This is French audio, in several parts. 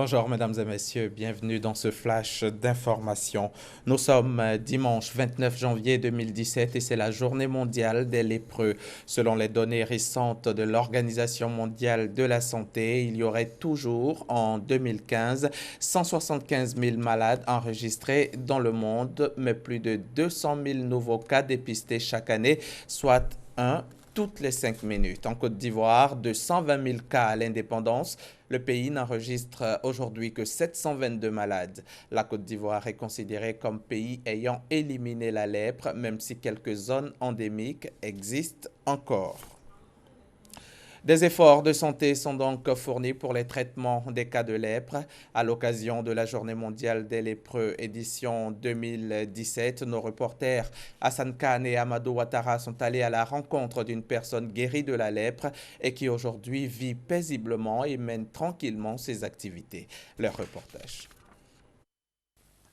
Bonjour mesdames et messieurs, bienvenue dans ce flash d'information. Nous sommes dimanche 29 janvier 2017 et c'est la journée mondiale des lépreux. Selon les données récentes de l'Organisation mondiale de la santé, il y aurait toujours en 2015 175 000 malades enregistrés dans le monde, mais plus de 200 000 nouveaux cas dépistés chaque année, soit un toutes les 5 minutes. En Côte d'Ivoire, de 120 000 cas à l'indépendance, le pays n'enregistre aujourd'hui que 722 malades. La Côte d'Ivoire est considérée comme pays ayant éliminé la lèpre, même si quelques zones endémiques existent encore. Des efforts de santé sont donc fournis pour les traitements des cas de lèpre. À l'occasion de la Journée mondiale des lépreux édition 2017, nos reporters Hassan Khan et Amadou Ouattara sont allés à la rencontre d'une personne guérie de la lèpre et qui aujourd'hui vit paisiblement et mène tranquillement ses activités. Leur reportage.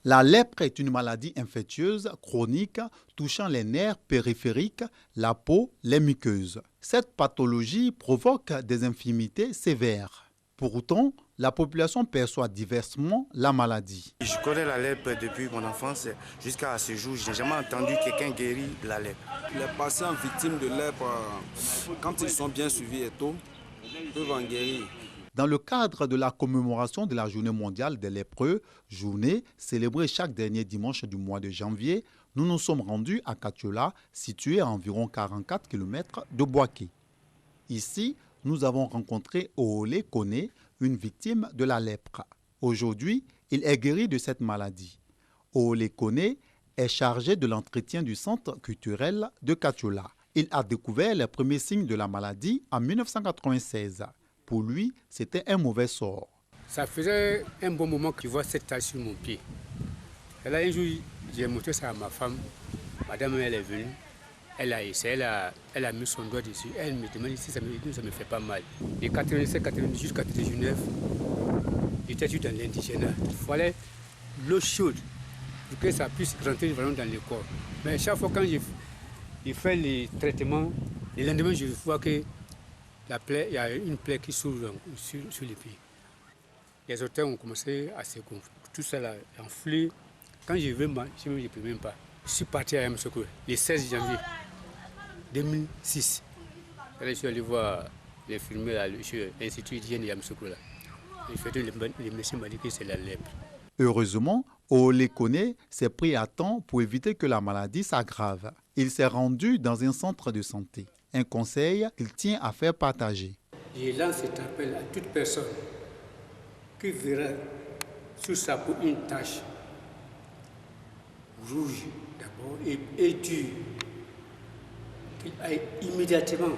La lèpre est une maladie infectieuse chronique touchant les nerfs périphériques, la peau, les muqueuses. Cette pathologie provoque des infirmités sévères. Pourtant, la population perçoit diversement la maladie. Je connais la lèpre depuis mon enfance. Jusqu'à ce jour, je n'ai jamais entendu quelqu'un guéri de la lèpre. Les patients victimes de lèpre, quand ils sont bien suivis et tôt, peuvent en guérir. Dans le cadre de la commémoration de la Journée mondiale des lépreux, journée célébrée chaque dernier dimanche du mois de janvier, nous nous sommes rendus à Katiola, situé à environ 44 km de Boaké. Ici, nous avons rencontré Oolé Kone, une victime de la lèpre. Aujourd'hui, il est guéri de cette maladie. Oolé Kone est chargé de l'entretien du centre culturel de Katiola. Il a découvert les premiers signes de la maladie en 1996. Pour lui, c'était un mauvais sort. Ça faisait un bon moment que je vois cette tache sur mon pied. Et là, un jour, j'ai montré ça à ma femme. Madame, elle est venue. Elle a essayé, elle a mis son doigt dessus. Elle me demande si ça me fait pas mal. De 87, 90 jusqu'à 99, j'étais dans l'indigénat. Il fallait l'eau chaude pour que ça puisse rentrer vraiment dans le corps. Mais chaque fois quand je fais les traitements, le lendemain, je vois que la plaie, il y a une plaie qui s'ouvre sur les pieds. Les orteils ont commencé à se gonfler. Tout ça là, enflé. Quand je veux manger, je ne peux même pas. Je suis parti à Yamoussoukro le 16 janvier 2006. Là, je suis allé voir les films à l'Institut d'hygiène de Yamoussoukro. Le médecin m'a dit que c'est la lèpre. Heureusement, Oolé Kone s'est pris à temps pour éviter que la maladie s'aggrave. Il s'est rendu dans un centre de santé. Un conseil qu'il tient à faire partager. Je lance cet appel à toute personne qui verra sur sa peau une tache rouge d'abord et dure, qu'il aille immédiatement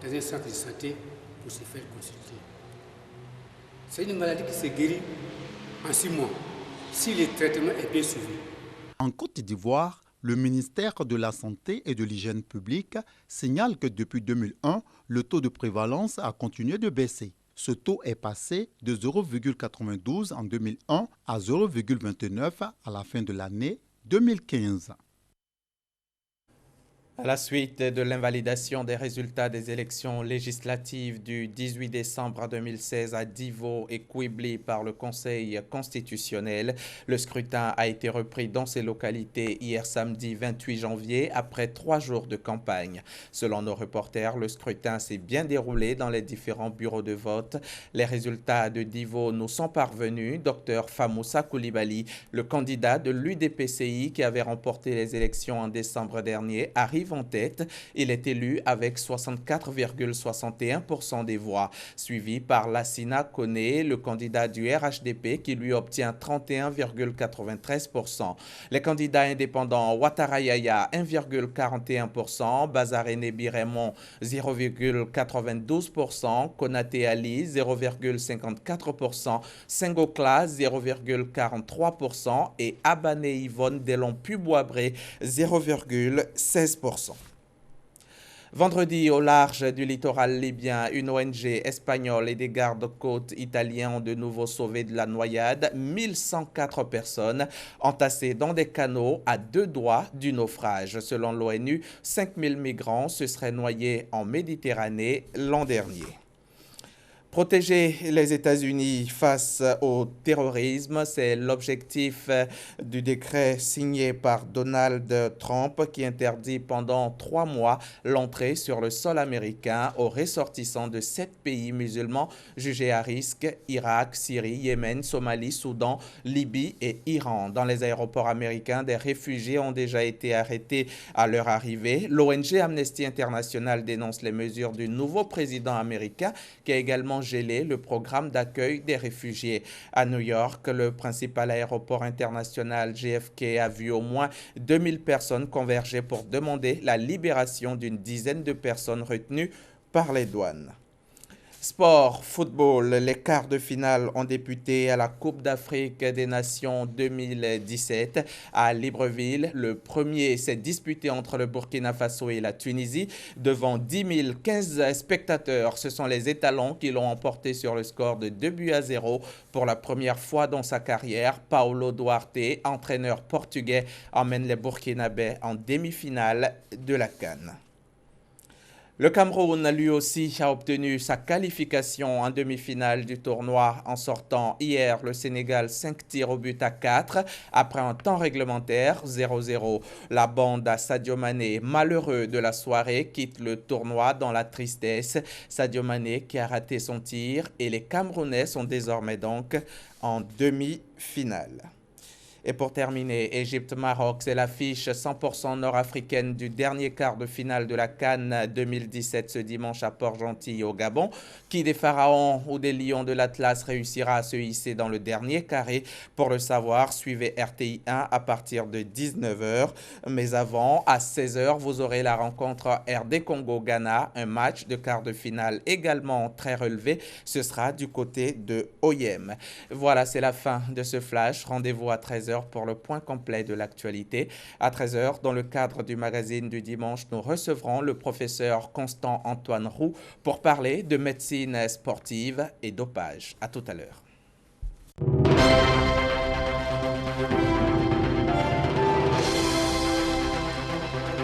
dans un centre de santé pour se faire consulter. C'est une maladie qui se guérit en 6 mois si le traitement est bien suivi. En Côte d'Ivoire, le ministère de la Santé et de l'Hygiène publique signale que depuis 2001, le taux de prévalence a continué de baisser. Ce taux est passé de 0,92 en 2001 à 0,29 à la fin de l'année 2015. À la suite de l'invalidation des résultats des élections législatives du 18 décembre 2016 à Divo et Kouibli par le Conseil constitutionnel, le scrutin a été repris dans ces localités hier samedi 28 janvier après 3 jours de campagne. Selon nos reporters, le scrutin s'est bien déroulé dans les différents bureaux de vote. Les résultats de Divo nous sont parvenus. Dr Famoussa Koulibaly, le candidat de l'UDPCI qui avait remporté les élections en décembre dernier, arrive en tête. Il est élu avec 64,61% des voix, suivi par Lassina Kone, le candidat du RHDP, qui lui obtient 31,93%. Les candidats indépendants Ouattara Yaya 1,41%, Bazarene Biremon 0,92%, Konaté Ali 0,54%, Sengokla 0,43% et Abane Yvonne Delon-Puboabré 0,16%. Vendredi, au large du littoral libyen, une ONG espagnole et des gardes-côtes italiens ont de nouveau sauvé de la noyade 1104 personnes entassées dans des canaux à 2 doigts du naufrage. Selon l'ONU, 5000 migrants se seraient noyés en Méditerranée l'an dernier. Protéger les États-Unis face au terrorisme, c'est l'objectif du décret signé par Donald Trump qui interdit pendant 3 mois l'entrée sur le sol américain aux ressortissants de 7 pays musulmans jugés à risque: Irak, Syrie, Yémen, Somalie, Soudan, Libye et Iran. Dans les aéroports américains, des réfugiés ont déjà été arrêtés à leur arrivée. L'ONG Amnesty International dénonce les mesures du nouveau président américain qui a également gelé le programme d'accueil des réfugiés. À New York, le principal aéroport international JFK a vu au moins 2000 personnes converger pour demander la libération d'une dizaine de personnes retenues par les douanes. Sport, football, les quarts de finale ont débuté à la Coupe d'Afrique des Nations 2017 à Libreville. Le premier s'est disputé entre le Burkina Faso et la Tunisie devant 15 spectateurs. Ce sont les étalons qui l'ont emporté sur le score de 2-0 pour la première fois dans sa carrière. Paulo Duarte, entraîneur portugais, emmène les Burkinabés en demi-finale de la CAN. Le Cameroun, lui aussi, a obtenu sa qualification en demi-finale du tournoi en sortant hier le Sénégal 5 tirs au but à 4 après un temps réglementaire 0-0. La bande à Sadio Mané, malheureux de la soirée, quitte le tournoi dans la tristesse. Sadio Mané qui a raté son tir et les Camerounais sont désormais donc en demi-finale. Et pour terminer, Égypte-Maroc, c'est l'affiche 100% nord-africaine du dernier quart de finale de la CAN 2017 ce dimanche à Port-Gentil au Gabon. Qui des Pharaons ou des Lions de l'Atlas réussira à se hisser dans le dernier carré? Pour le savoir, suivez RTI 1 à partir de 19h. Mais avant, à 16h, vous aurez la rencontre RD Congo-Ghana, un match de quart de finale également très relevé. Ce sera du côté de Oyem. Voilà, c'est la fin de ce flash. Rendez-vous à 13h pour le point complet de l'actualité. À 13h, dans le cadre du magazine du dimanche, nous recevrons le professeur Constant Antoine Roux pour parler de médecine sportive et dopage. À tout à l'heure.